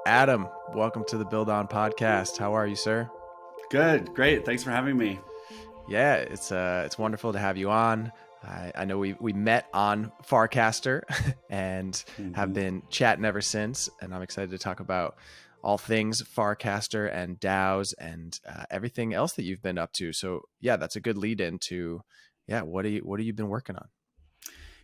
Adam, welcome to the Build On podcast. How are you, sir? Good, great. Thanks for having me. Yeah, it's wonderful to have you on. I know we met on Farcaster and have hmm been chatting ever since, and I'm excited to talk about all things Farcaster and DAOs and everything else that you've been up to. So yeah, that's a good lead into what have you been working on?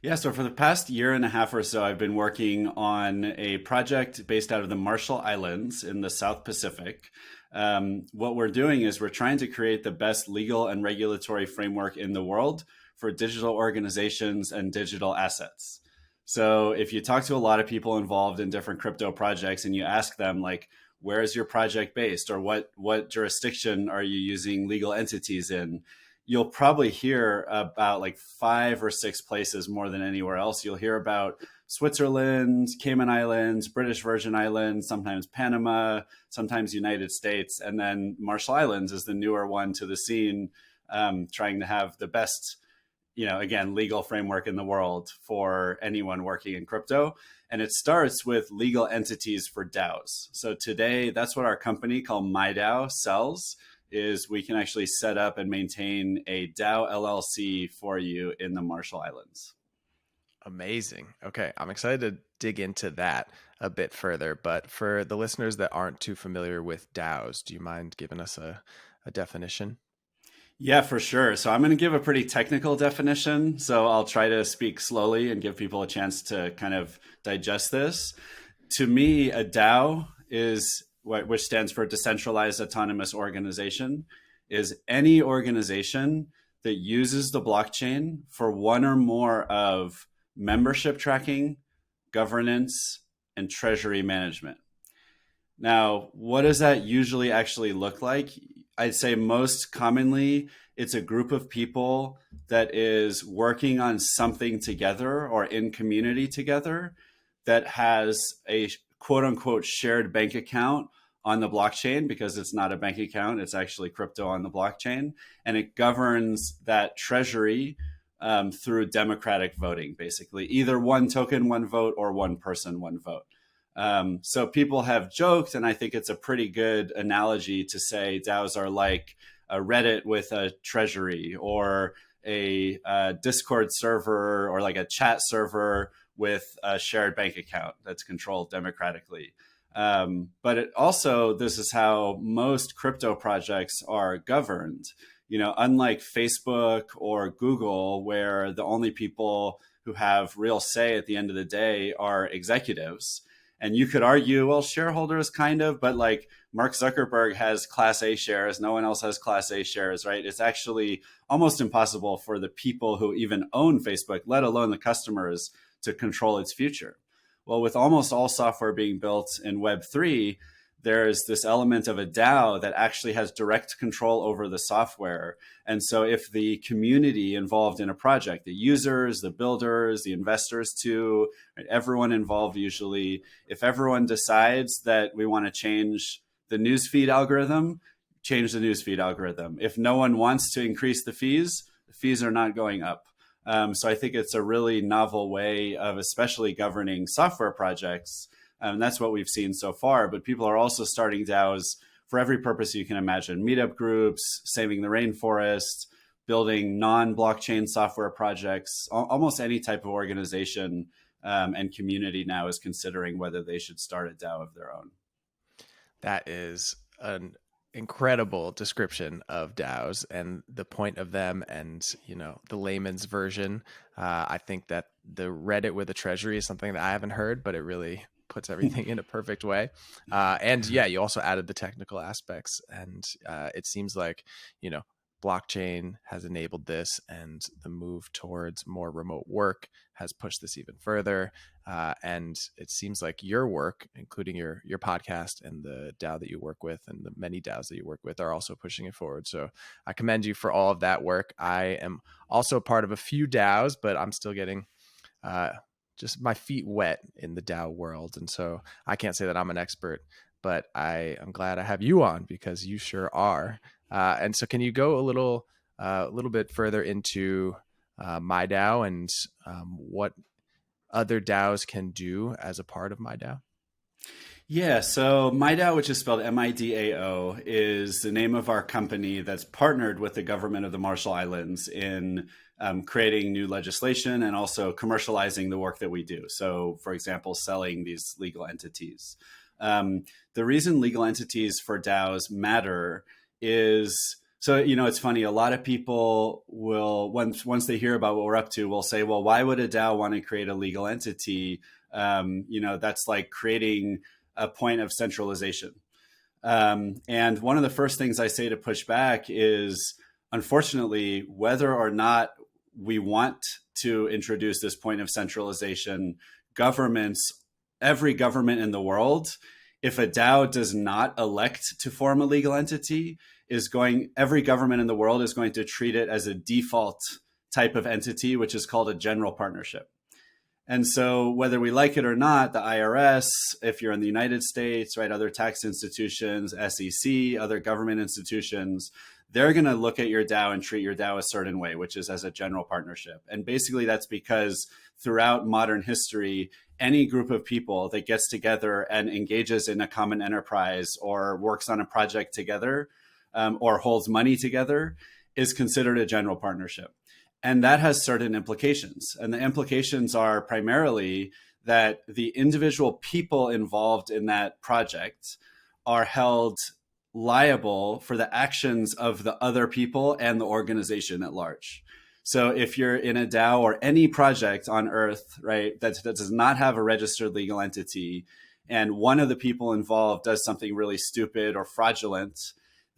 Yeah, so for the past year and a half or so, I've been working on a project based out of the Marshall Islands in the South Pacific. What we're doing is we're trying to create the best legal and regulatory framework in the world for digital organizations and digital assets. So if you talk to a lot of people involved in different crypto projects and you ask them like, where is your project based, or what jurisdiction are you using legal entities in, you'll probably hear about like 5 or 6 places more than anywhere else. You'll hear about Switzerland, Cayman Islands, British Virgin Islands, sometimes Panama, sometimes United States, and then Marshall Islands is the newer one to the scene, trying to have the best, again, legal framework in the world for anyone working in crypto. And it starts with legal entities for DAOs. So today, that's what our company called MIDAO sells, is we can actually set up and maintain a DAO LLC for you in the Marshall Islands. Amazing. Okay, I'm excited to dig into that a bit further. But for the listeners that aren't too familiar with DAOs, do you mind giving us a definition? Yeah, for sure. So I'm going to give a pretty technical definition. So I'll try to speak slowly and give people a chance to kind of digest this. To me, a DAO is which stands for Decentralized Autonomous Organization, is any organization that uses the blockchain for one or more of membership tracking, governance, and treasury management. Now, what does that usually actually look like? I'd say most commonly, it's a group of people that is working on something together or in community together that has a quote unquote shared bank account on the blockchain, because it's not a bank account, it's actually crypto on the blockchain. And it governs that treasury through democratic voting, basically, either one token, one vote, or one person, one vote. So people have joked, and I think it's a pretty good analogy to say DAOs are like a Reddit with a treasury, or a Discord server, or like a chat server with a shared bank account that's controlled democratically. But it also, this is how most crypto projects are governed. Unlike Facebook or Google, where the only people who have real say at the end of the day are executives. And you could argue, well, shareholders kind of, but like Mark Zuckerberg has Class A shares, no one else has Class A shares, right? It's actually almost impossible for the people who even own Facebook, let alone the customers, to control its future. Well, with almost all software being built in Web3, there's this element of a DAO that actually has direct control over the software. And so if the community involved in a project, the users, the builders, the investors too, right, everyone involved usually, if everyone decides that we want to change the newsfeed algorithm, change the newsfeed algorithm. If no one wants to increase the fees are not going up. So I think it's a really novel way of especially governing software projects. That's what we've seen so far. But people are also starting DAOs for every purpose you can imagine: meetup groups, saving the rainforest, building non-blockchain software projects. Almost any type of organization and community now is considering whether they should start a DAO of their own. That is an incredible description of DAOs and the point of them, and the layman's version. I think that the Reddit with a treasury is something that I haven't heard, but it really puts everything in a perfect way. And yeah, you also added the technical aspects, and it seems like blockchain has enabled this, and the move towards more remote work has pushed this even further. And it seems like your work, including your podcast and the DAO that you work with and the many DAOs that you work with, are also pushing it forward. So I commend you for all of that work. I am also part of a few DAOs, but I'm still getting uh, just my feet wet in the DAO world. And so I can't say that I'm an expert, but I am glad I have you on, because you sure are. And so can you go a little bit further into MIDAO and what other DAOs can do as a part of MIDAO? Yeah, so MIDAO, which is spelled MIDAO, is the name of our company that's partnered with the government of the Marshall Islands in creating new legislation and also commercializing the work that we do. So, for example, selling these legal entities. The reason legal entities for DAOs matter is so, it's funny. A lot of people will, once they hear about what we're up to, will say, well, why would a DAO want to create a legal entity? That's like creating a point of centralization. And one of the first things I say to push back is, unfortunately, whether or not we want to introduce this point of centralization, governments, every government in the world, if a DAO does not elect to form a legal entity, every government in the world is going to treat it as a default type of entity, which is called a general partnership. And so, whether we like it or not, the IRS, if you're in the United States, right, other tax institutions, SEC, other government institutions, they're going to look at your DAO and treat your DAO a certain way, which is as a general partnership. And basically, that's because throughout modern history, any group of people that gets together and engages in a common enterprise or works on a project together or holds money together is considered a general partnership. And that has certain implications. And the implications are primarily that the individual people involved in that project are held liable for the actions of the other people and the organization at large. So if you're in a DAO or any project on Earth, right, that does not have a registered legal entity, and one of the people involved does something really stupid or fraudulent,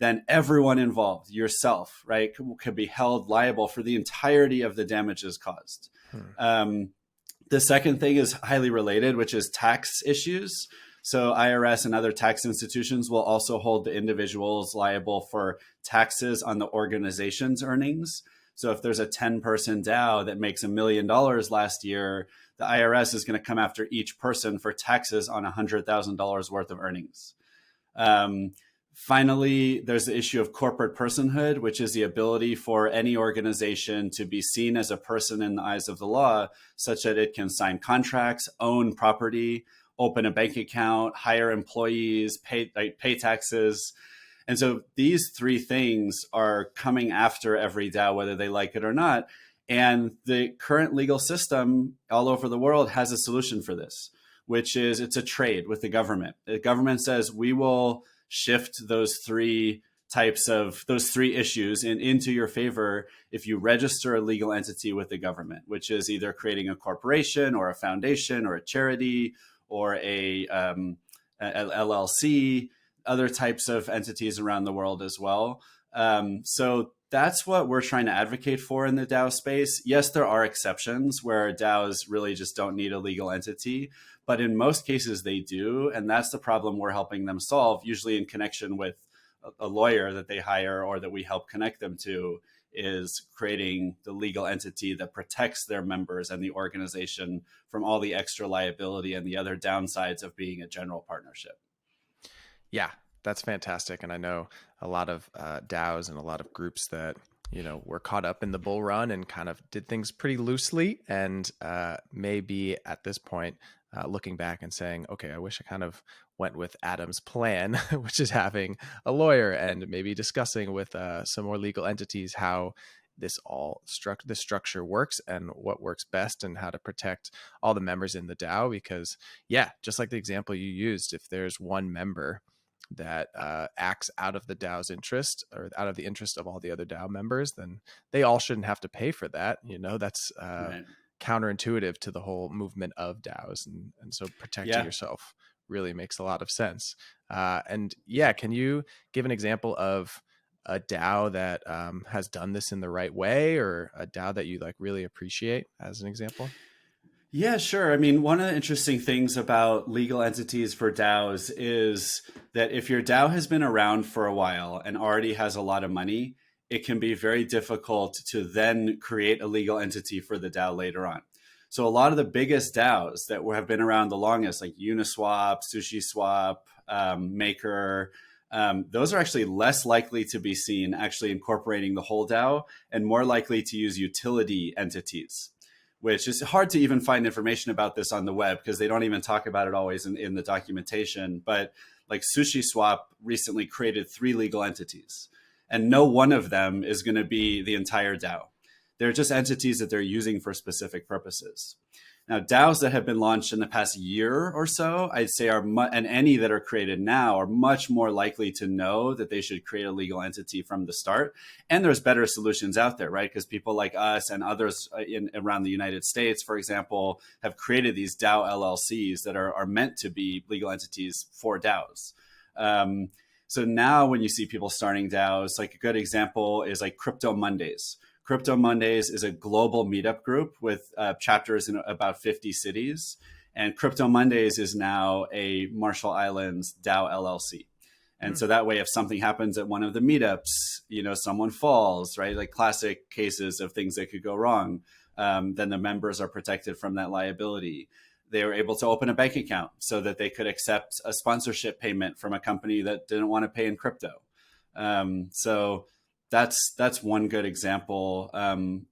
then everyone involved, yourself, right, could be held liable for the entirety of the damages caused. The second thing is highly related, which is tax issues. So IRS and other tax institutions will also hold the individuals liable for taxes on the organization's earnings. So if there's a 10-person DAO that makes $1 million last year, the IRS is going to come after each person for taxes on $100,000 worth of earnings. Finally, there's the issue of corporate personhood, which is the ability for any organization to be seen as a person in the eyes of the law, such that it can sign contracts, own property, open a bank account, hire employees, pay taxes. And so these three things are coming after every DAO, whether they like it or not. And the current legal system all over the world has a solution for this, which is it's a trade with the government. The government says we will shift those three issues into your favor if you register a legal entity with the government, which is either creating a corporation or a foundation or a charity or a LLC, other types of entities around the world as well. So that's what we're trying to advocate for in the DAO space. Yes, there are exceptions where DAOs really just don't need a legal entity, but in most cases they do. And that's the problem we're helping them solve, usually in connection with a lawyer that they hire or that we help connect them to, is creating the legal entity that protects their members and the organization from all the extra liability and the other downsides of being a general partnership. Yeah, that's fantastic. And I know a lot of DAOs and a lot of groups that, were caught up in the bull run and kind of did things pretty loosely, and maybe at this point looking back and saying, okay, I wish I kind of went with Adam's plan, which is having a lawyer and maybe discussing with some more legal entities how this structure works and what works best and how to protect all the members in the DAO. Because just like the example you used, if there's one member that acts out of the DAO's interest or out of the interest of all the other DAO members, then they all shouldn't have to pay for that. That's Right. counterintuitive to the whole movement of DAOs. And so protecting yourself really makes a lot of sense. Can you give an example of a DAO that has done this in the right way, or a DAO that you really appreciate as an example? Yeah, sure. I mean, one of the interesting things about legal entities for DAOs is that if your DAO has been around for a while and already has a lot of money, it can be very difficult to then create a legal entity for the DAO later on. So a lot of the biggest DAOs that have been around the longest, like Uniswap, SushiSwap, Maker, those are actually less likely to be seen actually incorporating the whole DAO and more likely to use utility entities, which is hard to even find information about this on the web because they don't even talk about it always in the documentation. But like SushiSwap recently created 3 legal entities, and no one of them is going to be the entire DAO. They're just entities that they're using for specific purposes. Now, DAOs that have been launched in the past year or so, I'd say and any that are created now are much more likely to know that they should create a legal entity from the start. And there's better solutions out there, right? Because people like us and others around the United States, for example, have created these DAO LLCs that are meant to be legal entities for DAOs. So now when you see people starting DAOs, like a good example is like Crypto Mondays. Crypto Mondays is a global meetup group with chapters in about 50 cities. And Crypto Mondays is now a Marshall Islands DAO LLC. And so that way, if something happens at one of the meetups, someone falls, right? Like classic cases of things that could go wrong, then the members are protected from that liability. They were able to open a bank account so that they could accept a sponsorship payment from a company that didn't want to pay in crypto. So that's one good example.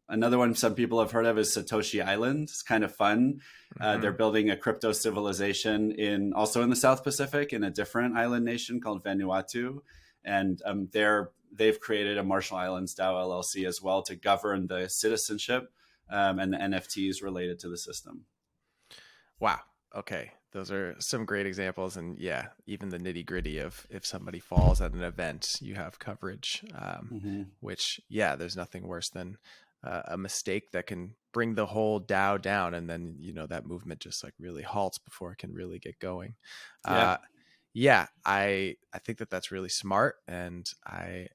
Another one some people have heard of is Satoshi Island. It's kind of fun. They're building a crypto civilization also in the South Pacific in a different island nation called Vanuatu. And they've created a Marshall Islands DAO LLC as well to govern the citizenship and the NFTs related to the system. Wow. Okay. Those are some great examples. And yeah, even the nitty gritty of if somebody falls at an event, you have coverage, which, yeah, there's nothing worse than a mistake that can bring the whole DAO down. And then, that movement just like really halts before it can really get going. Yeah, I think that that's really smart. And I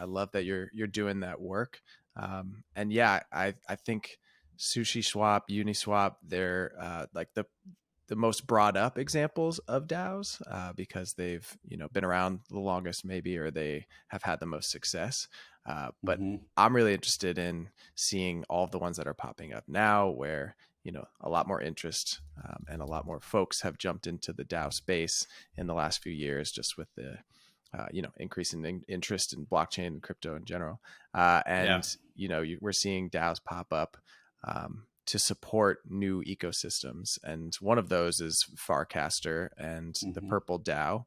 love that you're doing that work. And yeah, I think SushiSwap, Uniswap, they're like the most brought up examples of DAOs because they've been around the longest maybe, or they have had the most success. But I'm really interested in seeing all of the ones that are popping up now where a lot more interest and a lot more folks have jumped into the DAO space in the last few years, just with the increasing interest in blockchain and crypto in general. We're seeing DAOs pop up to support new ecosystems. And one of those is Farcaster and the Purple DAO,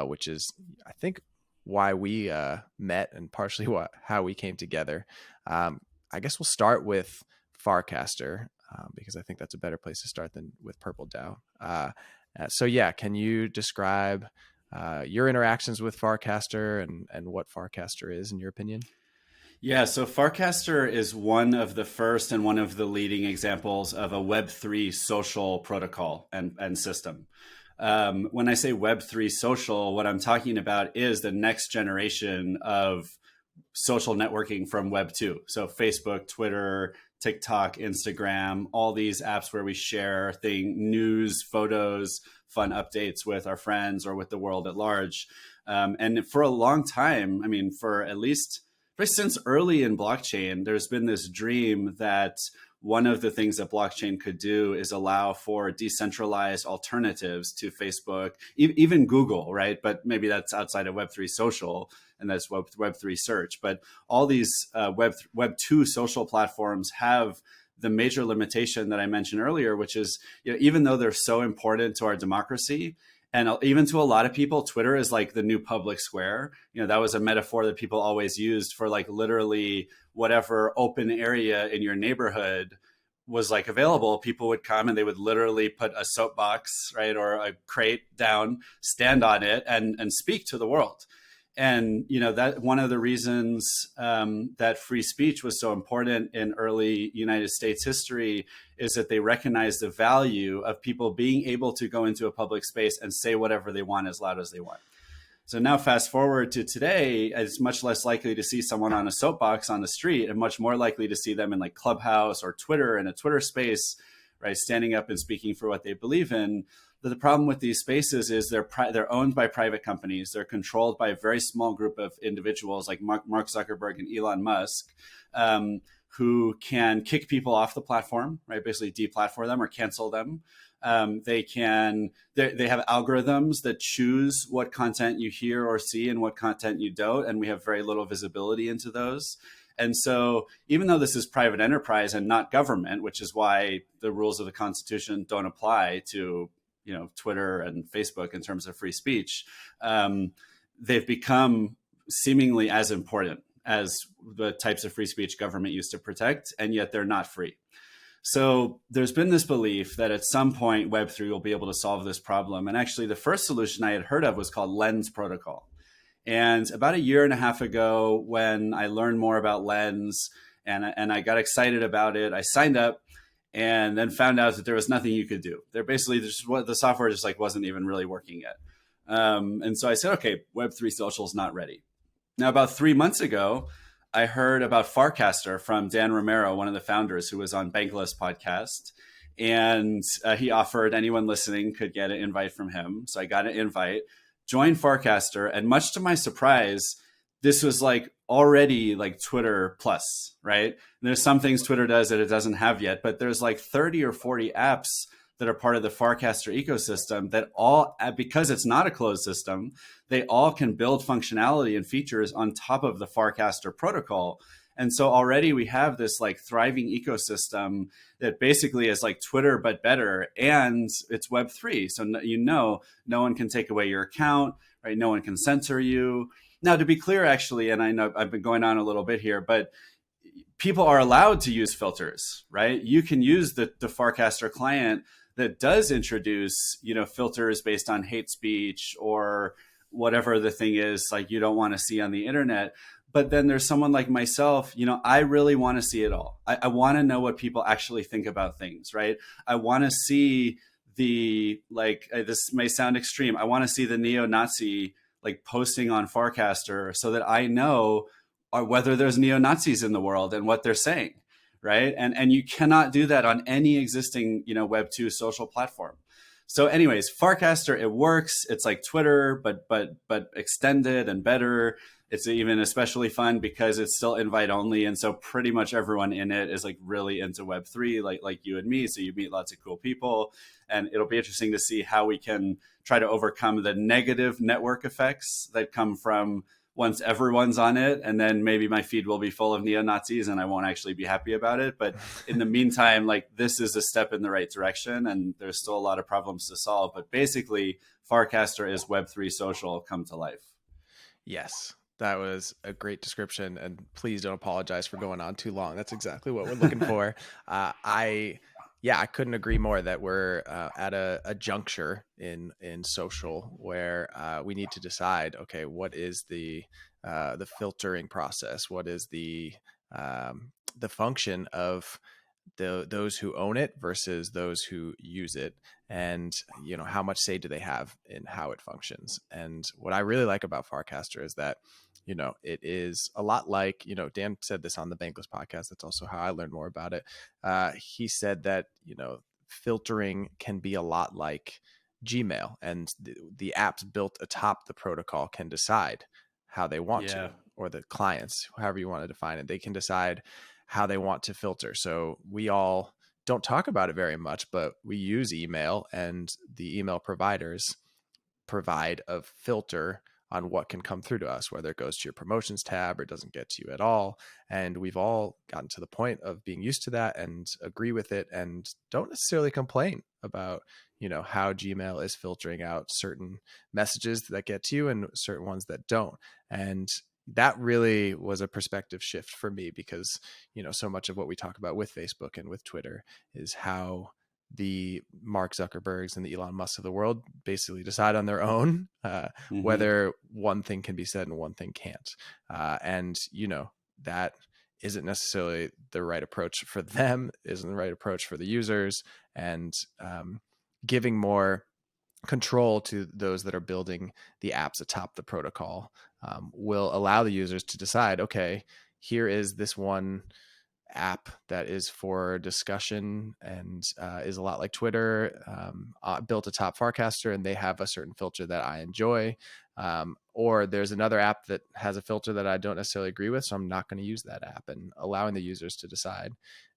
which is, I think, why we met and partially how we came together. I guess we'll start with Farcaster because I think that's a better place to start than with Purple DAO. So yeah, can you describe your interactions with Farcaster and what Farcaster is in your opinion? Yeah, so Farcaster is one of the first and one of the leading examples of a Web3 social protocol and system. When I say Web3 social, what I'm talking about is the next generation of social networking from Web2. So Facebook, Twitter, TikTok, Instagram, all these apps where we share news, photos, fun updates with our friends or with the world at large. And for a long time, since early in blockchain, there's been this dream that one of the things that blockchain could do is allow for decentralized alternatives to Facebook, even Google, right? But maybe that's outside of Web3 social, and that's Web3 search. But all these Web2 social platforms have the major limitation that I mentioned earlier, which is, even though they're so important to our democracy, and even to a lot of people, Twitter is like the new public square. That was a metaphor that people always used for like literally whatever open area in your neighborhood was like available. People would come and they would literally put a soapbox, right, or a crate down, stand on it and speak to the world. And, that one of the reasons that free speech was so important in early United States history is that they recognized the value of people being able to go into a public space and say whatever they want as loud as they want. So now fast forward to today, it's much less likely to see someone on a soapbox on the street and much more likely to see them in like Clubhouse or Twitter, in a Twitter space, right, standing up and speaking for what they believe in. But the problem with these spaces is they're owned by private companies. They're controlled by a very small group of individuals like Mark Zuckerberg and Elon Musk, who can kick people off the platform, right? Basically deplatform them or cancel them. They have algorithms that choose what content you hear or see and what content you don't, and we have very little visibility into those. And so even though this is private enterprise and not government, which is why the rules of the Constitution don't apply to, Twitter and Facebook in terms of free speech, they've become seemingly as important as the types of free speech government used to protect, and yet they're not free. So there's been this belief that at some point Web3 will be able to solve this problem. And actually, the first solution I had heard of was called Lens Protocol. And about a year and a half ago, when I learned more about Lens and I got excited about it, I signed up and then found out that there was nothing you could do. They're basically just what the software just like wasn't even really working yet. And so I said, okay, Web3 social is not ready. Now, about 3 months ago, I heard about Farcaster from Dan Romero, one of the founders who was on Bankless podcast. And he offered anyone listening could get an invite from him. So I got an invite, joined Farcaster. And much to my surprise, this was like already like Twitter plus, right? And there's some things Twitter does that it doesn't have yet, but there's like 30 or 40 apps that are part of the Farcaster ecosystem that all, because it's not a closed system, they all can build functionality and features on top of the Farcaster protocol. And so already we have this like thriving ecosystem that basically is like Twitter, but better. And it's Web3. So, no one can take away your account, right? No one can censor you. Now, to be clear, actually, and I know I've been going on a little bit here, but people are allowed to use filters, right? You can use the Farcaster client that does introduce, filters based on hate speech or whatever the thing is like you don't want to see on the internet. But then there's someone like myself, I really want to see it all. I want to know what people actually think about things, right? I want to see this may sound extreme. I want to see the neo-Nazi like posting on Farcaster so that I know whether there's neo-Nazis in the world and what they're saying. Right. And you cannot do that on any existing, Web2 social platform. So anyways, Farcaster, it works. It's like Twitter, but extended and better. It's even especially fun because it's still invite only. And so pretty much everyone in it is like really into Web3, like you and me. So you meet lots of cool people. And it'll be interesting to see how we can try to overcome the negative network effects that come from once everyone's on it, and then maybe my feed will be full of neo-Nazis and I won't actually be happy about it. But in the meantime, like this is a step in the right direction and there's still a lot of problems to solve. But basically, Farcaster is Web3 social come to life. Yes, that was a great description. And please don't apologize for going on too long. That's exactly what we're looking for. I couldn't agree more that we're at a juncture in social where we need to decide, okay, what is the filtering process? What is the function of those who own it versus those who use it, and how much say do they have in how it functions? And what I really like about Farcaster is that it is a lot like, Dan said this on the Bankless podcast. That's also how I learned more about it. He said that, filtering can be a lot like Gmail, and the apps built atop the protocol can decide how they want to, or the clients, however you want to define it, they can decide how they want to filter. So we all don't talk about it very much, but we use email, and the email providers provide a filter on what can come through to us, whether it goes to your promotions tab or doesn't get to you at all. And we've all gotten to the point of being used to that and agree with it and don't necessarily complain about, how Gmail is filtering out certain messages that get to you and certain ones that don't. And that really was a perspective shift for me because, so much of what we talk about with Facebook and with Twitter is how the Mark Zuckerbergs and the Elon Musks of the world basically decide on their own whether one thing can be said and one thing can't. And, that isn't necessarily the right approach for them, isn't the right approach for the users. And giving more control to those that are building the apps atop the protocol will allow the users to decide, okay, here is this one app that is for discussion and is a lot like Twitter, built atop Farcaster, and they have a certain filter that I enjoy. Or there's another app that has a filter that I don't necessarily agree with, so I'm not going to use that app, and allowing the users to decide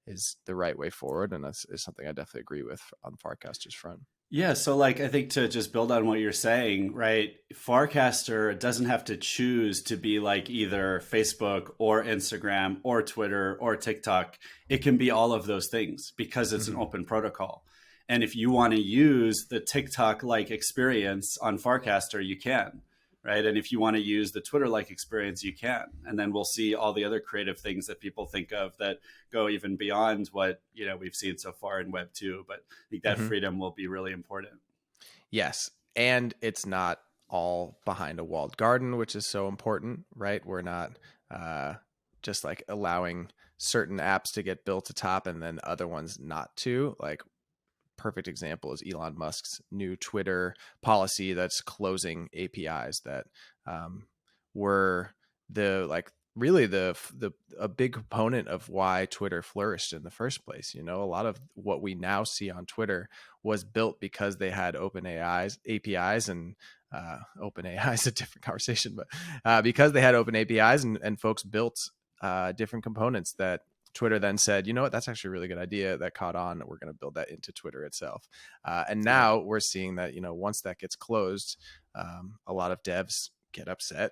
is the right way forward, and that's is something I definitely agree with on Farcaster's front. Yeah, so like I think to just build on what you're saying, right? Farcaster doesn't have to choose to be like either Facebook or Instagram or Twitter or TikTok. It can be all of those things because it's an Mm-hmm. open protocol. And if you want to use the TikTok like experience on Farcaster, you can, right? And if you want to use the Twitter like experience, you can. And then we'll see all the other creative things that people think of that go even beyond what, we've seen so far in Web 2. But I think that Mm-hmm. freedom will be really important. Yes. And it's not all behind a walled garden, which is so important, right? We're not uh, just like allowing certain apps to get built atop and then other ones not to. Like, perfect example is Elon Musk's new Twitter policy that's closing APIs that were the like really the a big component of why Twitter flourished in the first place. A lot of what we now see on Twitter was built because they had open APIs, and open AI is a different conversation, but because they had open APIs, and folks built different components that Twitter then said, you know what, that's actually a really good idea that caught on. We're going to build that into Twitter itself. And Yeah. now we're seeing that, once that gets closed, a lot of devs get upset,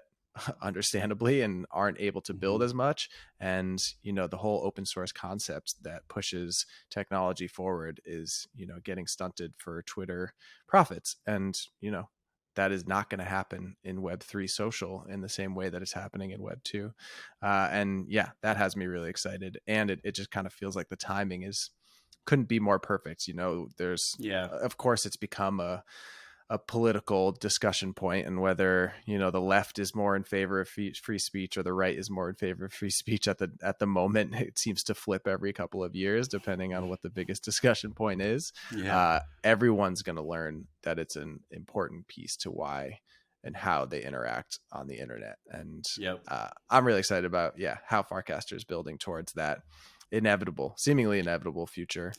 understandably, and aren't able to build Mhm. as much. And, the whole open source concept that pushes technology forward is, getting stunted for Twitter profits. And, that is not going to happen in Web3 social in the same way that it's happening in Web2. And yeah, that has me really excited. And it just kind of feels like the timing couldn't be more perfect. There's, Yeah. of course, it's become a political discussion point, and whether the left is more in favor of free speech or the right is more in favor of free speech at the moment. It seems to flip every couple of years depending on what the biggest discussion point is. Yeah. Everyone's going to learn that it's an important piece to why and how they interact on the internet. And Yep. I'm really excited about how Farcaster is building towards that seemingly inevitable future.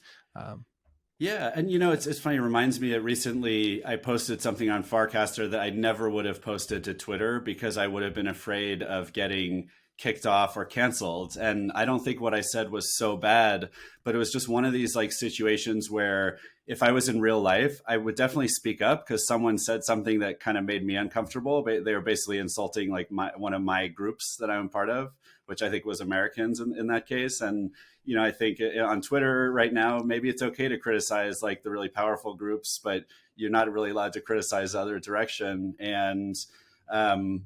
Yeah, and it's funny. It reminds me that recently I posted something on Farcaster that I never would have posted to Twitter because I would have been afraid of getting kicked off or canceled. And I don't think what I said was so bad, but it was just one of these like situations where if I was in real life, I would definitely speak up because someone said something that kind of made me uncomfortable. But they were basically insulting like one of my groups that I'm part of, which I think was Americans in that case. And I think on Twitter right now, maybe it's okay to criticize like the really powerful groups, but you're not really allowed to criticize the other direction. And, I'm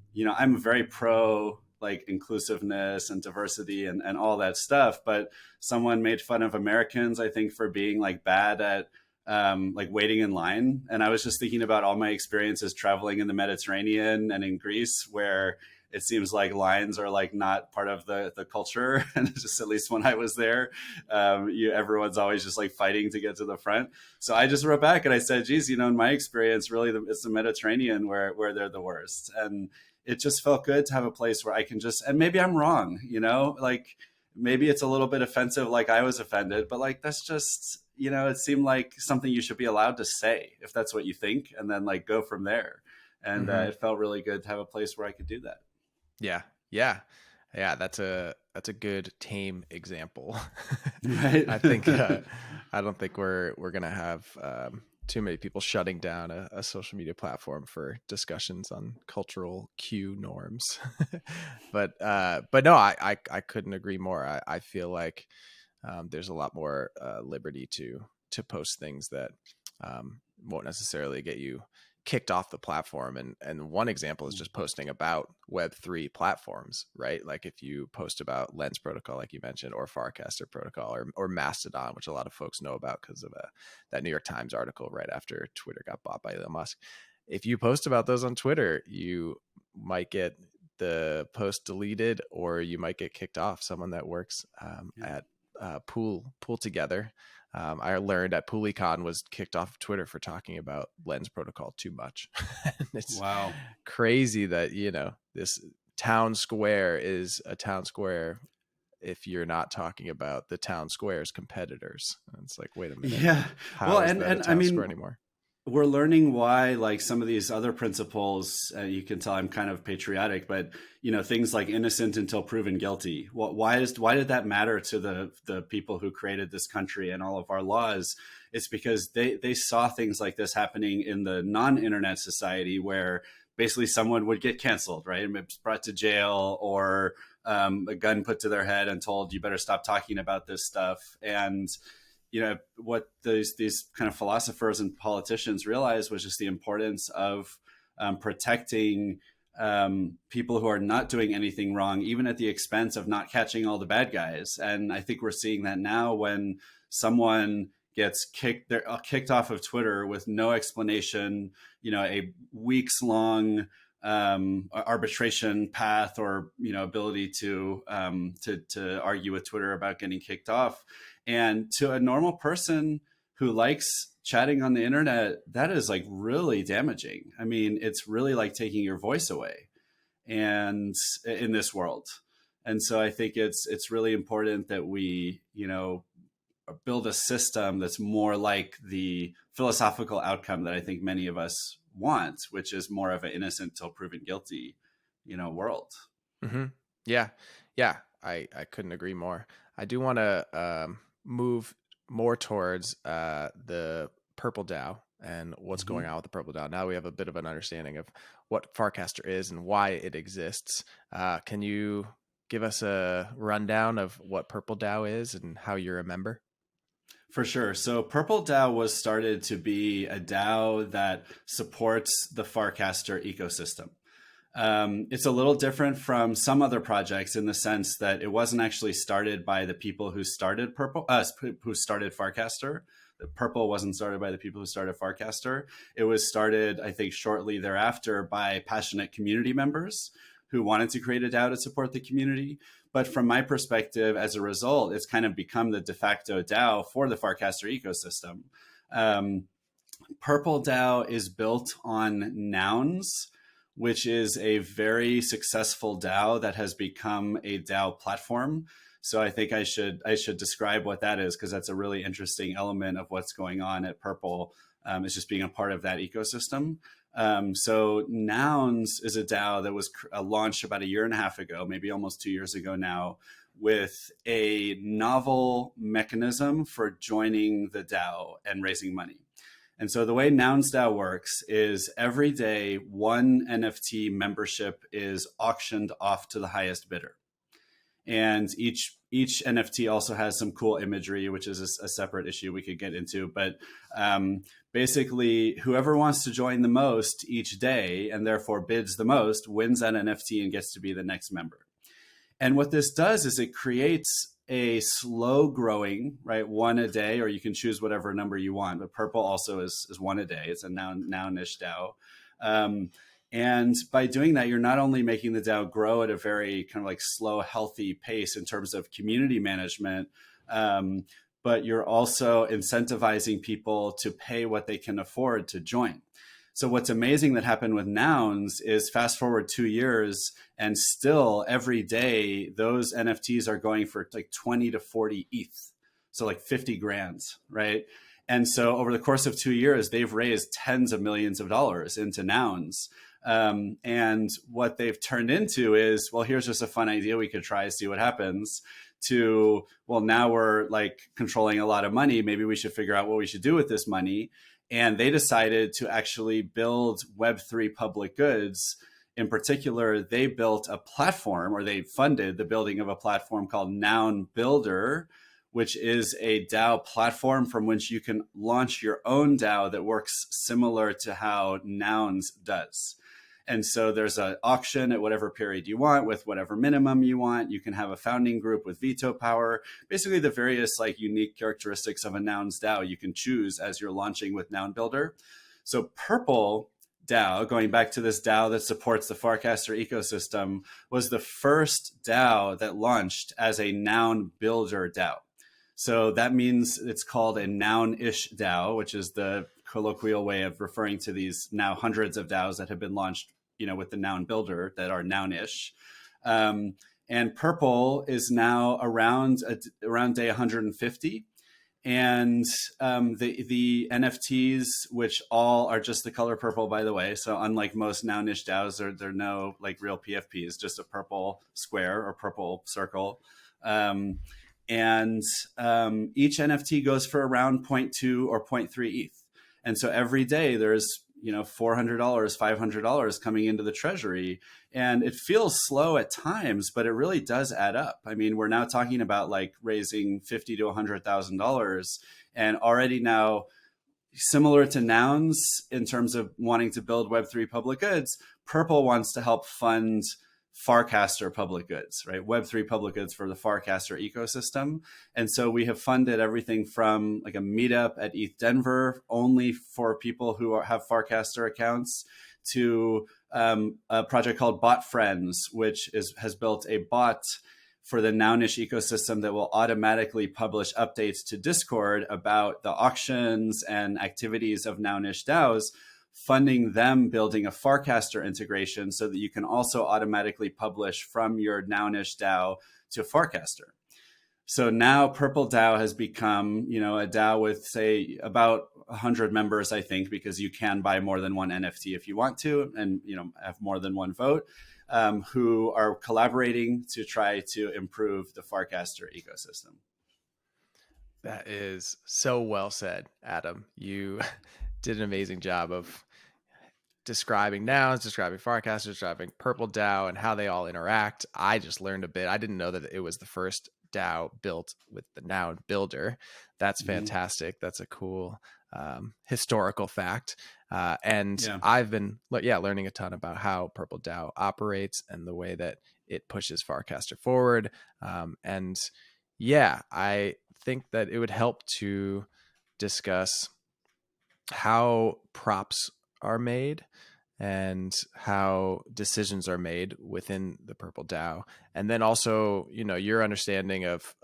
very pro like inclusiveness and diversity and all that stuff. But someone made fun of Americans, I think, for being like bad at like waiting in line. And I was just thinking about all my experiences traveling in the Mediterranean and in Greece, where it seems like lines are like not part of the culture. And just at least when I was there, everyone's always just like fighting to get to the front. So I just wrote back and I said, geez, in my experience, really it's the Mediterranean where they're the worst. And it just felt good to have a place where I can just, and maybe I'm wrong, like maybe it's a little bit offensive, like I was offended, but like, that's just, it seemed like something you should be allowed to say if that's what you think, and then like go from there. And Mm-hmm. it felt really good to have a place where I could do that. Yeah. Yeah. Yeah. That's a good tame example. Right. I think, I don't think we're going to have, too many people shutting down a social media platform for discussions on cultural cue norms. But no, I couldn't agree more. I feel like, there's a lot more, liberty to post things that, won't necessarily get you kicked off the platform. And one example is just posting about Web3 platforms, right? Like if you post about Lens Protocol, like you mentioned, or Farcaster Protocol, or Mastodon, which a lot of folks know about because of that New York Times article right after Twitter got bought by Elon Musk. If you post about those on Twitter, you might get the post deleted, or you might get kicked off. Someone that works Yeah. at Pool Together, I learned at PoolieCon, was kicked off of Twitter for talking about Lens Protocol too much. It's Wow. crazy that this town square is a town square if you're not talking about the town square's competitors. And it's like, wait a minute, Yeah. Well, how is that a and I town square mean, anymore? we're learning why, like, some of these other principles, you can tell I'm kind of patriotic, but things like innocent until proven guilty. Why did that matter to the people who created this country and all of our laws? It's because they saw things like this happening in the non-internet society, where basically someone would get canceled, right, and brought to jail, or a gun put to their head and told, you better stop talking about this stuff. And what these kind of philosophers and politicians realized was just the importance of protecting people who are not doing anything wrong, even at the expense of not catching all the bad guys. And I think we're seeing that now when someone gets kicked off of Twitter with no explanation, a weeks long arbitration path, or ability to argue with Twitter about getting kicked off. And to a normal person who likes chatting on the internet, that is like really damaging. I mean, it's really like taking your voice away, and in this world. And so I think it's really important that we build a system that's more like the philosophical outcome that I think many of us want, which is more of an innocent till proven guilty world. Mm-hmm. Yeah. Yeah. I couldn't agree more. I do want to move more towards the Purple DAO and what's going on with the Purple DAO. Now we have a bit of an understanding of what Farcaster is and why it exists. Can you give us a rundown of what Purple DAO is and how you're a member? For sure. So Purple DAO was started to be a DAO that supports the Farcaster ecosystem. It's a little different from some other projects in the sense that it wasn't actually started by the people who started who started Farcaster. The Purple wasn't started by the people who started Farcaster. It was started, I think, shortly thereafter by passionate community members who wanted to create a DAO to support the community. But from my perspective, as a result, it's kind of become the de facto DAO for the Farcaster ecosystem. Purple DAO is built on Nouns, which is a very successful DAO that has become a DAO platform. So I think I should describe what that is, because that's a really interesting element of what's going on at Purple. Is just being a part of that ecosystem. So Nouns is a DAO that was launched about 1.5 years ago, maybe almost 2 years ago now, with a novel mechanism for joining the DAO and raising money. And so the way Nouns DAO works is every day one NFT membership is auctioned off to the highest bidder. And each NFT also has some cool imagery, which is a separate issue we could get into. But basically, whoever wants to join the most each day and therefore bids the most wins that NFT and gets to be the next member. And what this does is it creates a slow growing, right, one a day, or you can choose whatever number you want. But Purple also is one a day. It's a noun-ish DAO. And by doing that, you're not only making the DAO grow at a very kind of like slow, healthy pace in terms of community management, but you're also incentivizing people to pay what they can afford to join. So what's amazing that happened with Nouns is fast forward 2 years and still every day, those NFTs are going for like 20 to 40 ETH. So like 50 grand, right? And so over the course of 2 years, they've raised tens of millions of dollars into Nouns. And what they've turned into is, well, here's just a fun idea we could try, see what happens, to, well, now we're like controlling a lot of money. Maybe we should figure out what we should do with this money. And they decided to actually build Web3 public goods. In particular, they built a platform, or they funded the building of a platform called Noun Builder, which is a DAO platform from which you can launch your own DAO that works similar to how Nouns does. And so there's an auction at whatever period you want with whatever minimum you want. You can have a founding group with veto power. Basically, the various like unique characteristics of a Nouns DAO you can choose as you're launching with Noun Builder. So Purple DAO, going back to this DAO that supports the Farcaster ecosystem, was the first DAO that launched as a Noun Builder DAO. So that means it's called a noun-ish DAO, which is the colloquial way of referring to these now hundreds of DAOs that have been launched, with the Noun Builder that are noun-ish. And Purple is now around day 150. And the NFTs, which all are just the color purple, by the way. So unlike most now niche DAOs, there are no like real PFPs, just a purple square or purple circle. Um, and each NFT goes for around zero point 0.2 or zero point 0.3 ETH. And so every day there's $400, $500 coming into the treasury, and it feels slow at times, but it really does add up. I mean, we're now talking about like raising $50,000 to $100,000, and already now, similar to Nouns in terms of wanting to build Web3 public goods, Purple wants to help fund Farcaster public goods, right? Web3 public goods for the Farcaster ecosystem. And so we have funded everything from like a meetup at ETH Denver only for people who have Farcaster accounts, to a project called Bot Friends, which has built a bot for the Nounish ecosystem that will automatically publish updates to Discord about the auctions and activities of Nounish DAOs, funding them building a Farcaster integration so that you can also automatically publish from your Nounish DAO to Farcaster. So now Purple DAO has become, a DAO with, say, about 100 members, I think, because you can buy more than one NFT if you want to, and have more than one vote, who are collaborating to try to improve the Farcaster ecosystem. That is so well said, Adam. You did an amazing job of describing Nouns, describing Farcaster, describing Purple DAO, and how they all interact. I just learned a bit. I didn't know that it was the first DAO built with the Noun builder. That's fantastic. That's a cool historical fact. And I've been learning a ton about how Purple DAO operates and the way that it pushes Farcaster forward. And I think that it would help to discuss how props are made and how decisions are made within the Purple DAO. And then also, your understanding of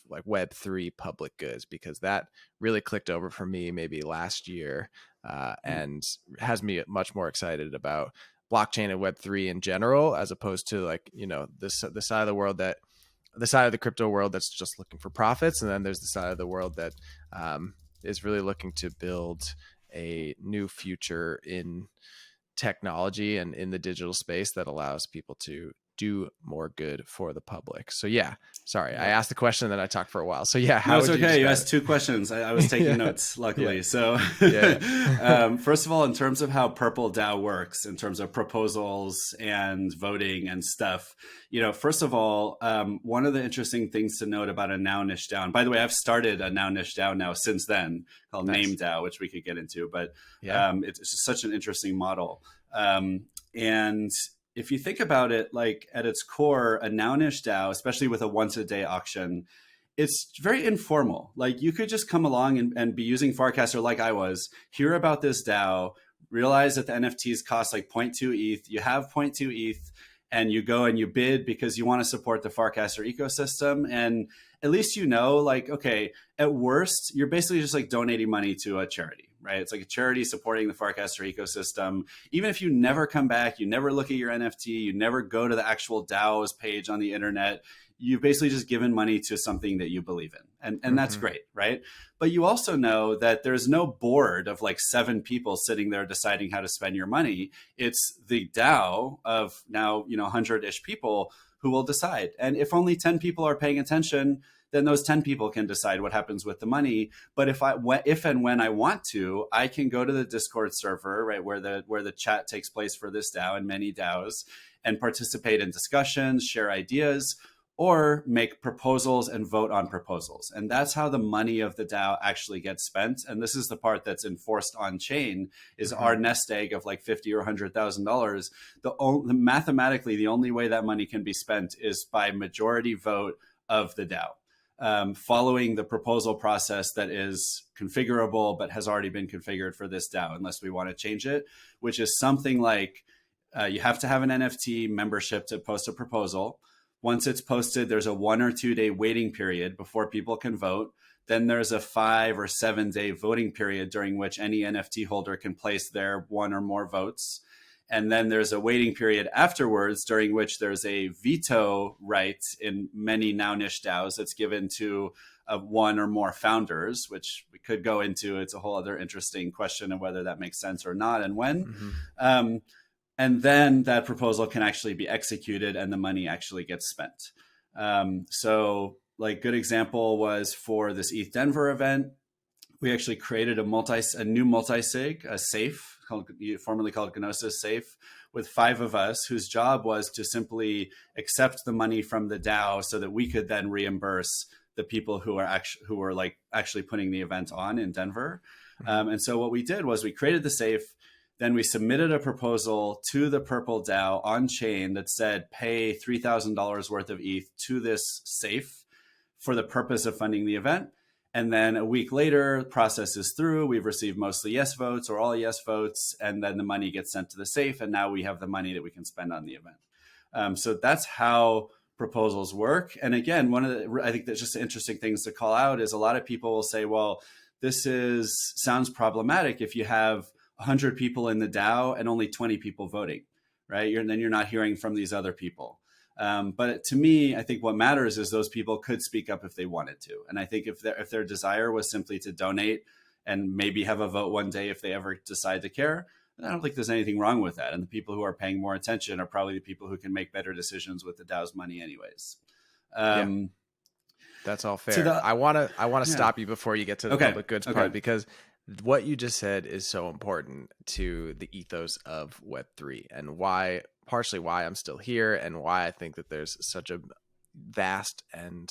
like Web3 public goods, because that really clicked over for me maybe last year, and has me much more excited about blockchain and Web3 in general, as opposed to like, the side of the world the side of the crypto world that's just looking for profits. And then there's the side of the world that is really looking to build a new future in technology and in the digital space that allows people to do more good for the public. So sorry, I asked the question and then I talked for a while. So how it's okay. You asked two questions. I was taking notes, luckily. So first of all, in terms of how Purple DAO works, in terms of proposals and voting and stuff, first of all, one of the interesting things to note about a Nounish DAO, and by the way, I've started a Nounish DAO now since then called Name DAO, which we could get into, but it's just such an interesting model. And if you think about it, like at its core, a Nounish DAO, especially with a once a day auction, it's very informal. Like you could just come along and be using Farcaster like I was, hear about this DAO, realize that the NFTs cost like 0.2 ETH, you have 0.2 ETH, and you go and you bid because you want to support the Farcaster ecosystem. And at least like, okay, at worst, you're basically just like donating money to a charity, right? It's like a charity supporting the Farcaster ecosystem. Even if you never come back, you never look at your NFT, you never go to the actual DAOs page on the internet, you've basically just given money to something that you believe in. And that's great, right? But you also know that there's no board of like 7 people sitting there deciding how to spend your money. It's the DAO of now, 100-ish people who will decide. And if only 10 people are paying attention, then those 10 people can decide what happens with the money. But if and when I want to, I can go to the Discord server, right, where the chat takes place for this DAO and many DAOs, and participate in discussions, share ideas, or make proposals and vote on proposals. And that's how the money of the DAO actually gets spent. And this is the part that's enforced on chain, is our nest egg of like $50,000 or $100,000. Mathematically, the only way that money can be spent is by majority vote of the DAO, following the proposal process that is configurable, but has already been configured for this DAO, unless we want to change it, which is something like you have to have an NFT membership to post a proposal. Once it's posted, there's a 1 or 2 day waiting period before people can vote. Then there's a 5 or 7 day voting period during which any NFT holder can place their 1 or more votes. And then there's a waiting period afterwards during which there's a veto right in many Nounish DAOs that's given to of one or more founders, which we could go into. It's a whole other interesting question of whether that makes sense or not and when. And then that proposal can actually be executed and the money actually gets spent. So like good example was for this ETH Denver event, we actually created a new multi-sig, a safe, formerly called Gnosis Safe, with 5 of us whose job was to simply accept the money from the DAO so that we could then reimburse the people who were actually putting the event on in Denver. And so what we did was we created the safe. Then we submitted a proposal to the Purple DAO on chain that said, pay $3,000 worth of ETH to this safe for the purpose of funding the event. And then a week later, the process is through. We've received mostly yes votes or all yes votes. And then the money gets sent to the safe. And now we have the money that we can spend on the event. So that's how proposals work. And again, I think that's just interesting things to call out is a lot of people will say, well, this sounds problematic if you have 100 people in the DAO and only 20 people voting, right? Then you're not hearing from these other people. But to me, I think what matters is those people could speak up if they wanted to. And I think if their desire was simply to donate and maybe have a vote one day if they ever decide to care, I don't think there's anything wrong with that. And the people who are paying more attention are probably the people who can make better decisions with the DAO's money anyways. That's all fair. I want to stop you before you get to the public goods part, because what you just said is so important to the ethos of Web3 and partially why I'm still here and why I think that there's such a vast and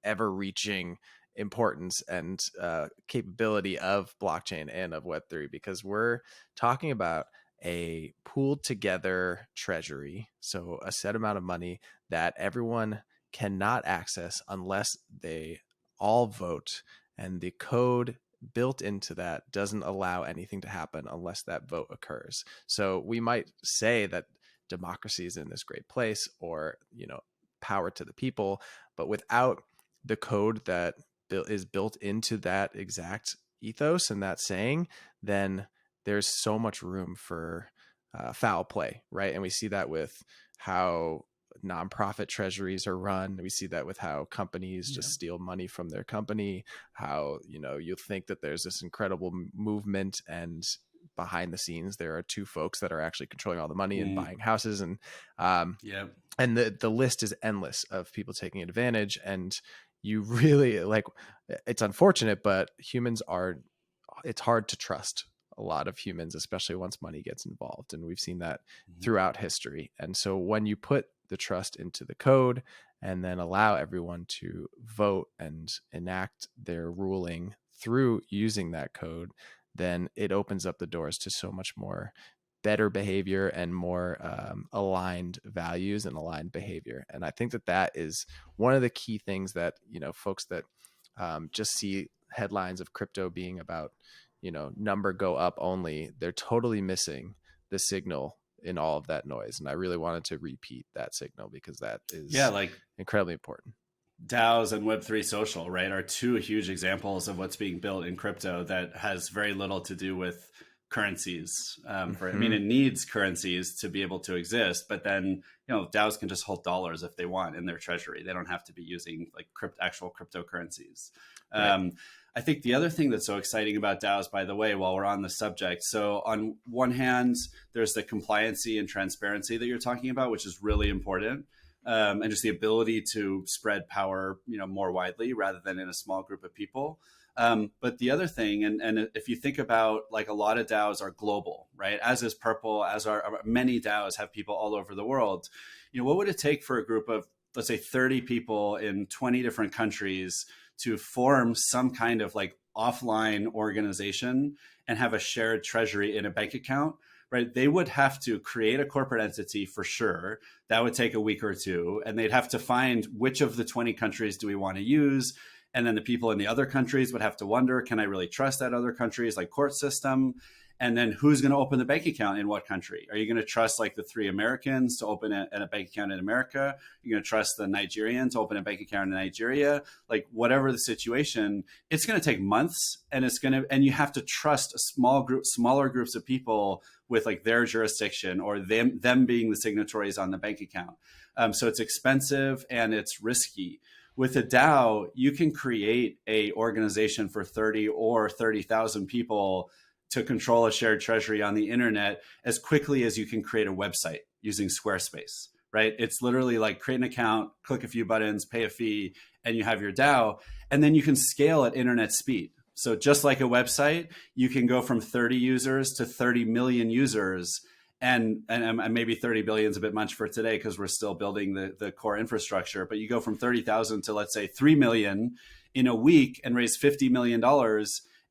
ever-reaching importance and capability of blockchain and of Web3, because we're talking about a pooled together treasury, so a set amount of money that everyone cannot access unless they all vote, and the code built into that doesn't allow anything to happen unless that vote occurs. So we might say that democracy is in this great place, or, power to the people, but without the code that is built into that exact ethos and that saying, then there's so much room for foul play, right? And we see that with how nonprofit treasuries are run. We see that with how companies just steal money from their company, how, you'll think that there's this incredible movement, and behind the scenes, there are 2 folks that are actually controlling all the money and buying houses. And, and the list is endless of people taking advantage. And you really it's unfortunate, but it's hard to trust a lot of humans, especially once money gets involved. And we've seen that throughout history. And so when you put the trust into the code and then allow everyone to vote and enact their ruling through using that code, then it opens up the doors to so much more better behavior and more aligned values and aligned behavior. And I think that is one of the key things that, folks that just see headlines of crypto being about, number go up only, they're totally missing the signal in all of that noise. And I really wanted to repeat that signal, because that is incredibly important. DAOs and Web3 social, right, are 2 huge examples of what's being built in crypto that has very little to do with currencies. I mean, it needs currencies to be able to exist, but then, DAOs can just hold dollars if they want in their treasury. They don't have to be using actual cryptocurrencies. Right. I think the other thing that's so exciting about DAOs, by the way, while we're on the subject, so on one hand, there's the compliancy and transparency that you're talking about, which is really important. And just the ability to spread power, more widely rather than in a small group of people. But the other thing, and if you think about a lot of DAOs are global, right? As is Purple, as are many DAOs have people all over the world. What would it take for a group of, let's say, 30 people in 20 different countries to form some kind of offline organization and have a shared treasury in a bank account? Right, they would have to create a corporate entity for sure. That would take a week or 2. And they'd have to find which of the 20 countries do we want to use. And then the people in the other countries would have to wonder, can I really trust that other country's court system? And then who's going to open the bank account in what country? Are you going to trust the 3 Americans to open a bank account in America? You're going to trust the Nigerian to open a bank account in Nigeria? Whatever the situation, it's going to take months, and and you have to trust smaller groups of people with their jurisdiction, or them being the signatories on the bank account. So it's expensive and it's risky. With a DAO, you can create a organization for 30 or 30,000 people to control a shared treasury on the internet as quickly as you can create a website using Squarespace, right? It's literally like create an account, click a few buttons, pay a fee, and you have your DAO. And then you can scale at internet speed. So just like a website, you can go from 30 users to 30 million users. And maybe 30 billion is a bit much for today because we're still building the core infrastructure. But you go from 30,000 to, let's say, 3 million in a week and raise $50 million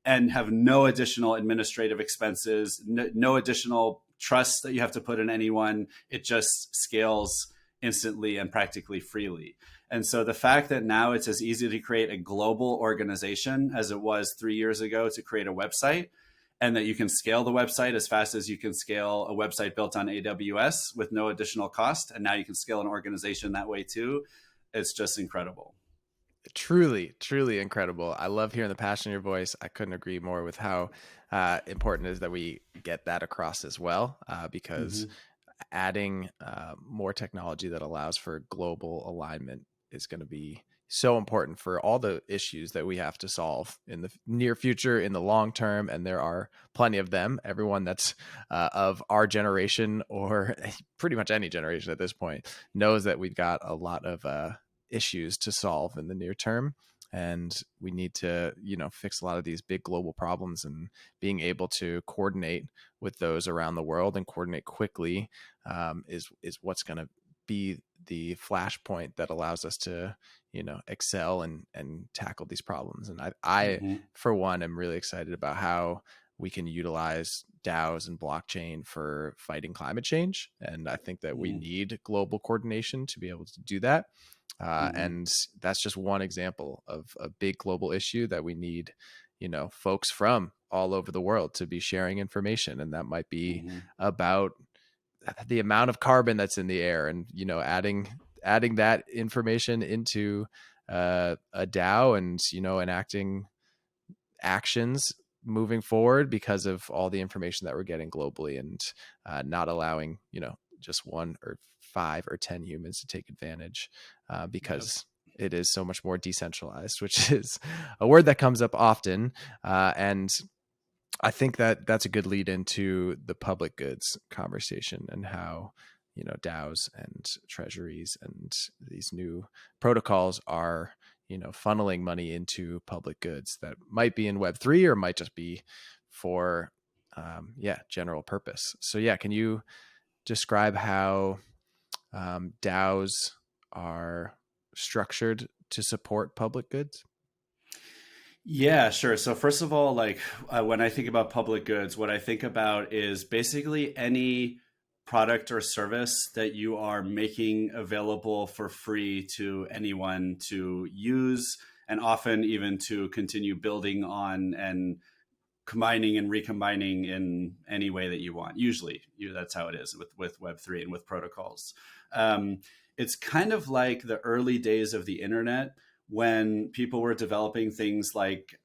and have no additional administrative expenses, no additional trust that you have to put in anyone. It just scales instantly and practically freely. And so the fact that now it's as easy to create a global organization as it was 3 years ago to create a website, and that you can scale the website as fast as you can scale a website built on AWS with no additional cost, and now you can scale an organization that way too, it's just incredible. Truly, truly incredible. I love hearing the passion in your voice. I couldn't agree more with how important it is that we get that across as well, because adding more technology that allows for global alignment is going to be so important for all the issues that we have to solve in the near future, in the long term. And there are plenty of them. Everyone that's of our generation, or pretty much any generation at this point, knows that we've got a lot of issues to solve in the near term. And we need to, fix a lot of these big global problems, and being able to coordinate with those around the world and coordinate quickly is what's going to be the flashpoint that allows us to, excel and tackle these problems. And I for one, am really excited about how we can utilize DAOs and blockchain for fighting climate change. And I think that we need global coordination to be able to do that. And that's just one example of a big global issue that we need, folks from all over the world to be sharing information. And that might be about the amount of carbon that's in the air, and, adding that information into a DAO, and, enacting actions moving forward because of all the information that we're getting globally, and not allowing, just 1 or 5 or 10 humans to take advantage, because it is so much more decentralized, which is a word that comes up often. And I think that that's a good lead into the public goods conversation, and how, DAOs and treasuries and these new protocols are, funneling money into public goods that might be in Web3 or might just be for, general purpose. So can you describe how DAOs are structured to support public goods? Yeah, sure. So first of all, when I think about public goods, what I think about is basically any product or service that you are making available for free to anyone to use, and often even to continue building on and combining and recombining in any way that you want. Usually, that's how it is with Web3 and with protocols. It's kind of like the early days of the internet, when people were developing things like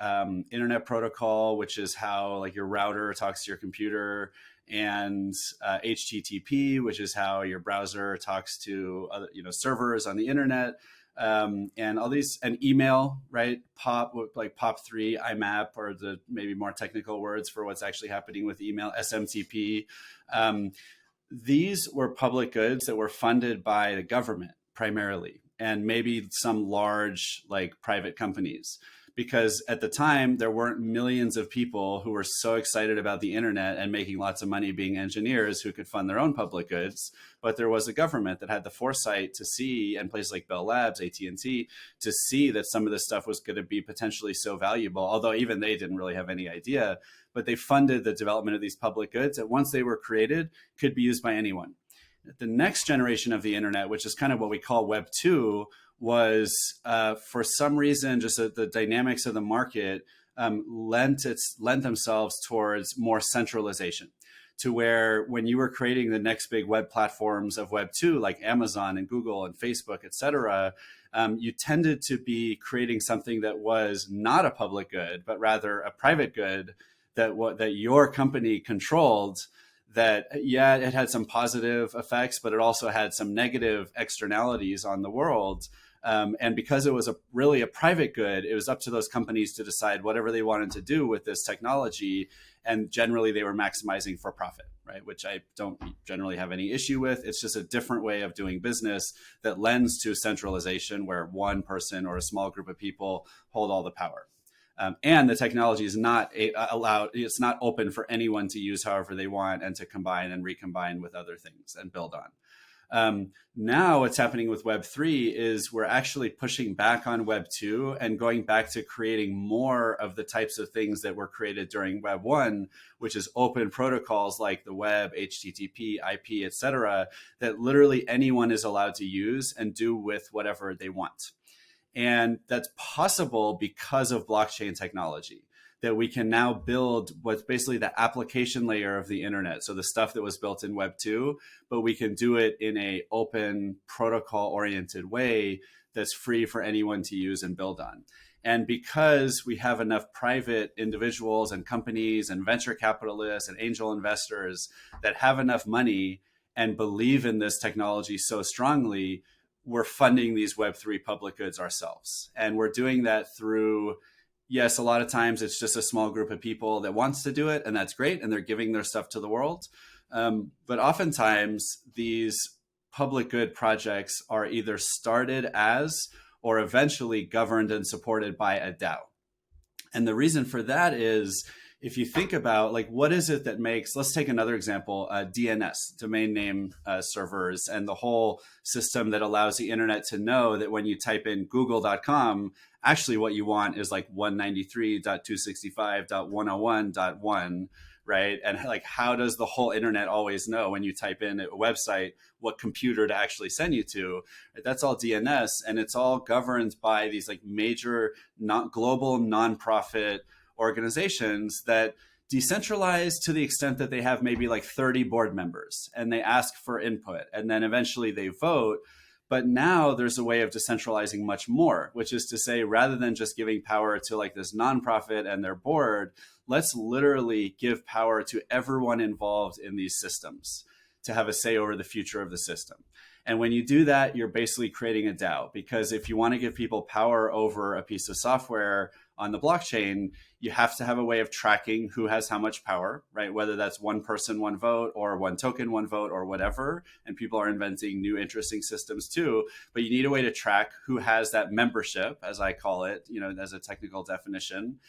internet protocol, which is how like your router talks to your computer, and HTTP, which is how your browser talks to other, servers on the internet, and all these, and email, right? POP3, IMAP, or the maybe more technical words for what's actually happening with email, SMTP. These were public goods that were funded by the government primarily, and maybe some large like private companies, because at the time there weren't millions of people who were so excited about the internet and making lots of money being engineers who could fund their own public goods. But there was a government that had the foresight to see, and places like Bell Labs, AT&T, to see that some of this stuff was going to be potentially so valuable, although even they didn't really have any idea. But they funded the development of these public goods that, once they were created, could be used by anyone. The next generation of the internet, which is kind of what we call Web 2, was for some reason just the dynamics of the market lent themselves towards more centralization, to where when you were creating the next big web platforms of Web 2, like Amazon and Google and Facebook, et cetera, you tended to be creating something that was not a public good, but rather a private good that your company controlled. That, it had some positive effects, but it also had some negative externalities on the world. And because it was really a private good, it was up to those companies to decide whatever they wanted to do with this technology. And generally they were maximizing for profit, right? Which I don't generally have any issue with. It's just a different way of doing business that lends to centralization, where one person or a small group of people hold all the power. And the technology is not allowed, it's not open for anyone to use however they want and to combine and recombine with other things and build on. Now what's happening with Web3 is we're actually pushing back on Web2 and going back to creating more of the types of things that were created during Web1, which is open protocols like the web, HTTP, IP, etc., that literally anyone is allowed to use and do with whatever they want. And that's possible because of blockchain technology, that we can now build what's basically the application layer of the internet. So the stuff that was built in Web 2, but we can do it in a open protocol oriented way that's free for anyone to use and build on. And because we have enough private individuals and companies and venture capitalists and angel investors that have enough money and believe in this technology so strongly, we're funding these Web3 public goods ourselves. And we're doing that through, yes, a lot of times it's just a small group of people that wants to do it, and that's great, and they're giving their stuff to the world. But oftentimes these public good projects are either started as or eventually governed and supported by a DAO. And the reason for that is, if you think about like, what is it that makes, let's take another example, DNS, domain name servers, and the whole system that allows the internet to know that when you type in google.com, actually what you want is like 193.265.101.1, right? And like, how does the whole internet always know when you type in a website what computer to actually send you to? That's all DNS, and it's all governed by these like major global nonprofit organizations that decentralize to the extent that they have maybe like 30 board members, and they ask for input, and then eventually they vote. But now there's a way of decentralizing much more, which is to say, rather than just giving power to like this nonprofit and their board, let's literally give power to everyone involved in these systems to have a say over the future of the system. And when you do that, you're basically creating a DAO, because if you want to give people power over a piece of software on the blockchain, you have to have a way of tracking who has how much power, right? Whether that's one person, one vote, or one token, one vote, or whatever. And people are inventing new interesting systems too. But you need a way to track who has that membership, as I call it, you know, as a technical definition,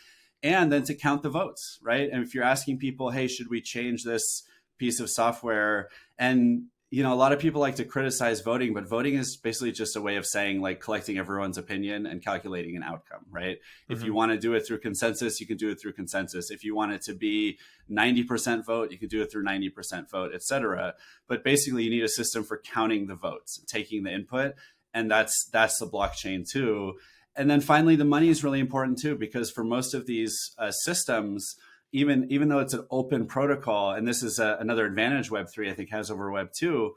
and then to count the votes, right? And if you're asking people, hey, should we change this piece of software? And you know, a lot of people like to criticize voting, but voting is basically just a way of saying like collecting everyone's opinion and calculating an outcome, right? Mm-hmm. If you want to do it through consensus, you can do it through consensus. If you want it to be 90% vote, you can do it through 90% vote, et cetera. But basically you need a system for counting the votes, taking the input. And that's the blockchain too. And then finally, the money is really important too, because for most of these systems, even though it's an open protocol, and this is another advantage Web3 I think has over Web2,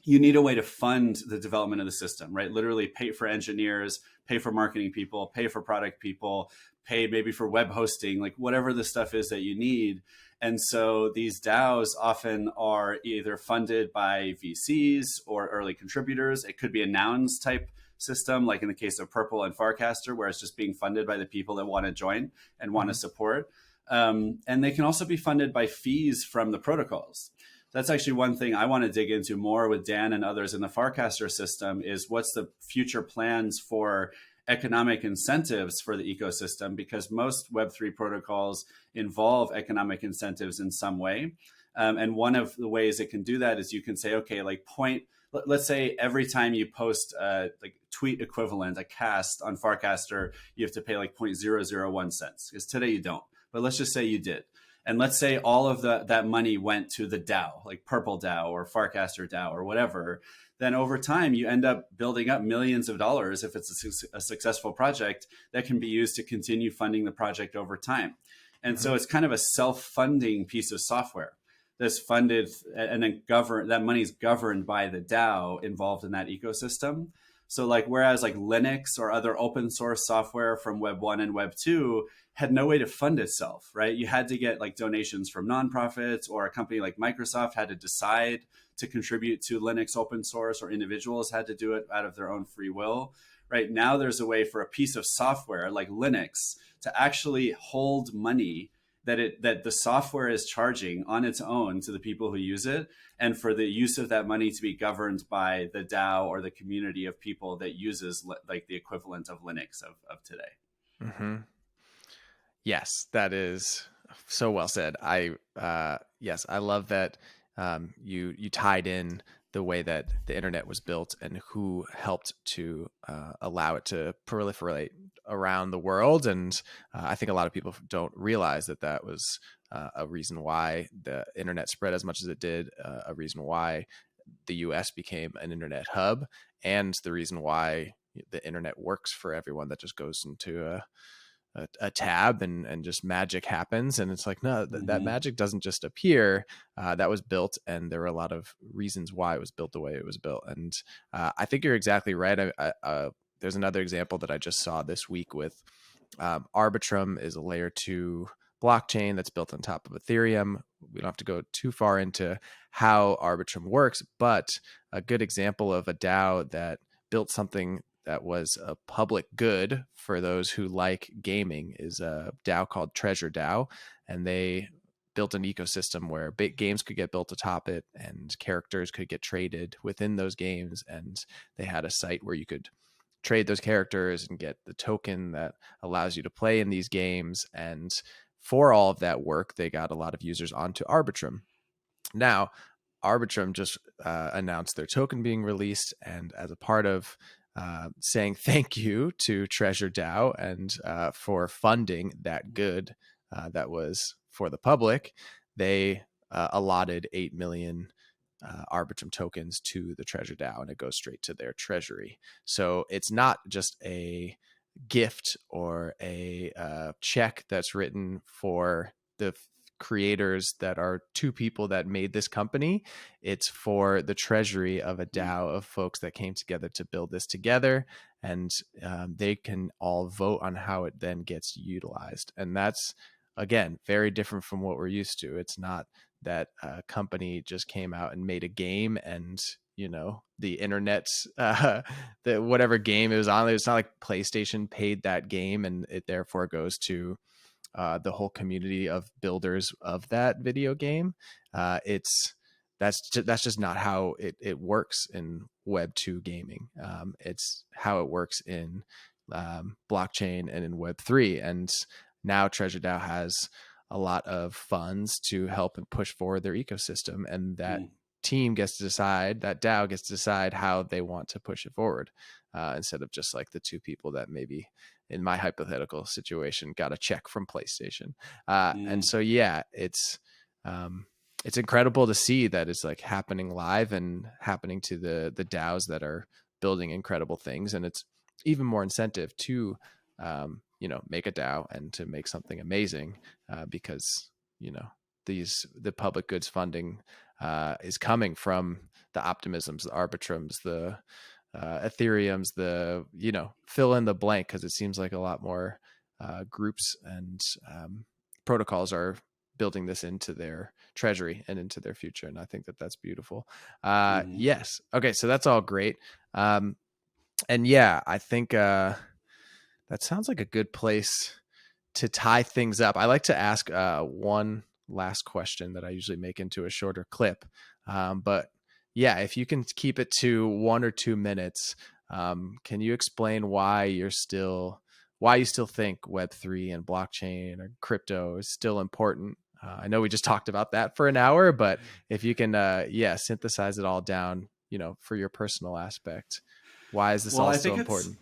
you need a way to fund the development of the system, right? Literally pay for engineers, pay for marketing people, pay for product people, pay maybe for web hosting, like whatever the stuff is that you need. And so these DAOs often are either funded by VCs or early contributors. It could be a nouns type system, like in the case of Purple and Farcaster, where it's just being funded by the people that want to join and want to support. And they can also be funded by fees from the protocols. That's actually one thing I want to dig into more with Dan and others in the Farcaster system, is what's the future plans for economic incentives for the ecosystem, because most Web3 protocols involve economic incentives in some way. And one of the ways it can do that is you can say, okay, like let's say every time you post like tweet equivalent, a cast on Farcaster, you have to pay like 0.001 cents, because today you don't. But let's just say you did. And let's say all of that money went to the DAO, like Purple DAO or Farcaster DAO or whatever. Then over time, you end up building up millions of dollars if it's a successful project that can be used to continue funding the project over time. And so it's kind of a self-funding piece of software that's funded, and then that money is governed by the DAO involved in that ecosystem. So like, whereas like Linux or other open source software from Web 1 and Web 2 had no way to fund itself, right? You had to get like donations from nonprofits, or a company like Microsoft had to decide to contribute to Linux open source, or individuals had to do it out of their own free will. Right now, there's a way for a piece of software like Linux to actually hold money that the software is charging on its own to the people who use it, and for the use of that money to be governed by the DAO or the community of people that uses like the equivalent of Linux of today. Mm-hmm. Yes, that is so well said. Yes, I love that you tied in the way that the internet was built and who helped to allow it to proliferate around the world. And I think a lot of people don't realize that that was a reason why the internet spread as much as it did, a reason why the US became an internet hub, and the reason why the internet works for everyone. That just goes into a tab and just magic happens. And it's like, no, that Mm-hmm. magic doesn't just appear. That was built, and there were a lot of reasons why it was built the way it was built. And I think you're exactly right. There's another example that I just saw this week with Arbitrum is a layer 2 blockchain that's built on top of Ethereum. We don't have to go too far into how Arbitrum works, but a good example of a DAO that built something that was a public good for those who like gaming is a DAO called Treasure DAO. And they built an ecosystem where big games could get built atop it, and characters could get traded within those games. And they had a site where you could trade those characters and get the token that allows you to play in these games. And for all of that work, they got a lot of users onto Arbitrum. Now, Arbitrum just announced their token being released, and as a part of saying thank you to Treasure DAO and for funding that good that was for the public, they allotted 8 million Arbitrum tokens to the Treasure DAO, and it goes straight to their treasury. So it's not just a gift or a check that's written for the creators that are two people that made this company. It's for the treasury of a DAO of folks that came together to build this together, and they can all vote on how it then gets utilized. And that's, again, very different from what we're used to. It's not that a company just came out and made a game, and the internet, the whatever game it was on, it's not like PlayStation paid that game and it therefore goes to the whole community of builders of that video game. That's just not how it works in Web 2 gaming. It's how it works in blockchain and in Web 3. And now Treasure DAO has a lot of funds to help and push forward their ecosystem, and that team gets to decide, that DAO gets to decide how they want to push it forward, instead of just like the two people that maybe, in my hypothetical situation, got a check from PlayStation. And so, yeah, it's incredible to see that it's like happening live and happening to the DAOs that are building incredible things. And it's even more incentive to, make a DAO and to make something amazing, because, the public goods funding is coming from the Optimisms, the Arbitrums, the Ethereums, the, fill in the blank, because it seems like a lot more groups and protocols are building this into their treasury and into their future. And I think that that's beautiful. Yes. Okay. So that's all great. And yeah, I think that sounds like a good place to tie things up. I like to ask one last question that I usually make into a shorter clip. But yeah, if you can keep it to 1 or 2 minutes, can you explain why you still think Web3 and blockchain or crypto is still important? I know we just talked about that for an hour, but if you can, synthesize it all down, for your personal aspect, why is this Well, all I so think important?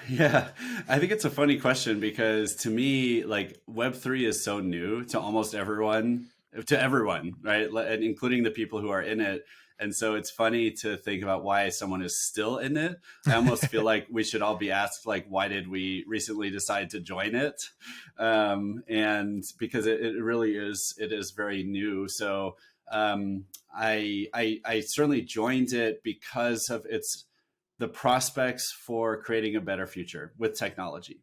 yeah, I think it's a funny question, because to me, like, Web3 is so new to almost everyone, right? And including the people who are in it. And so it's funny to think about why someone is still in it. I almost feel like we should all be asked, like, why did we recently decide to join it? And because it really is, it is very new. So I certainly joined it because of its the prospects for creating a better future with technology.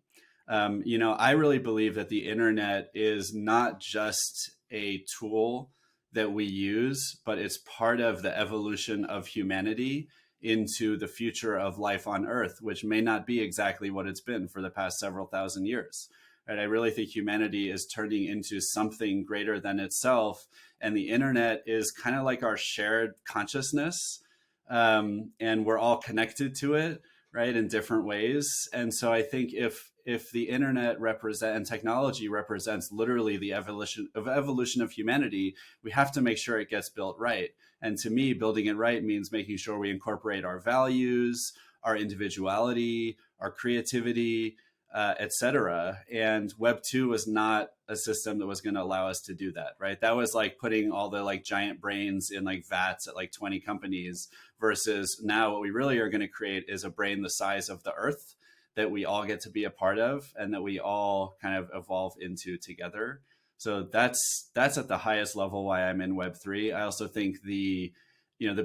I really believe that the internet is not just a tool that we use, but it's part of the evolution of humanity into the future of life on Earth, which may not be exactly what it's been for the past several thousand years. Right? I really think humanity is turning into something greater than itself, and the internet is kind of like our shared consciousness, and we're all connected to it, right, in different ways. And so I think if the internet and technology represents literally the evolution of humanity, we have to make sure it gets built right. And to me, building it right means making sure we incorporate our values, our individuality, our creativity, etc. And Web 2 was not a system that was going to allow us to do that, right? That was like putting all the like giant brains in like vats at like 20 companies, versus now what we really are going to create is a brain the size of the Earth that we all get to be a part of and that we all kind of evolve into together. So that's at the highest level why I'm in Web3. I also think the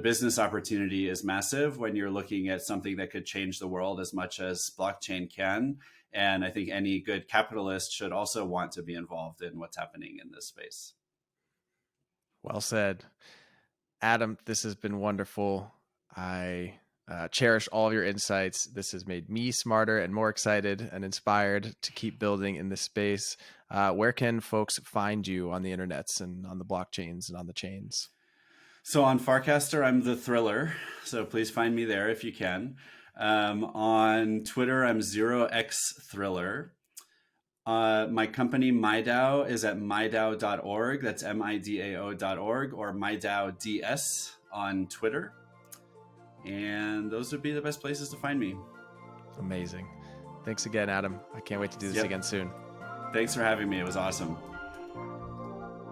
business opportunity is massive when you're looking at something that could change the world as much as blockchain can. And I think any good capitalist should also want to be involved in what's happening in this space. Well said. Adam, this has been wonderful. I cherish all of your insights. This has made me smarter and more excited and inspired to keep building in this space. Where can folks find you on the internets and on the blockchains and on the chains? So on Farcaster, I'm the Thriller. So please find me there if you can. On Twitter, I'm 0xThriller. My company MIDAO is at MIDAO.org. That's MIDAO.org, or MIDAODS on Twitter. And those would be the best places to find me. Amazing. Thanks again, Adam. I can't wait to do this again soon. Thanks for having me. It was awesome.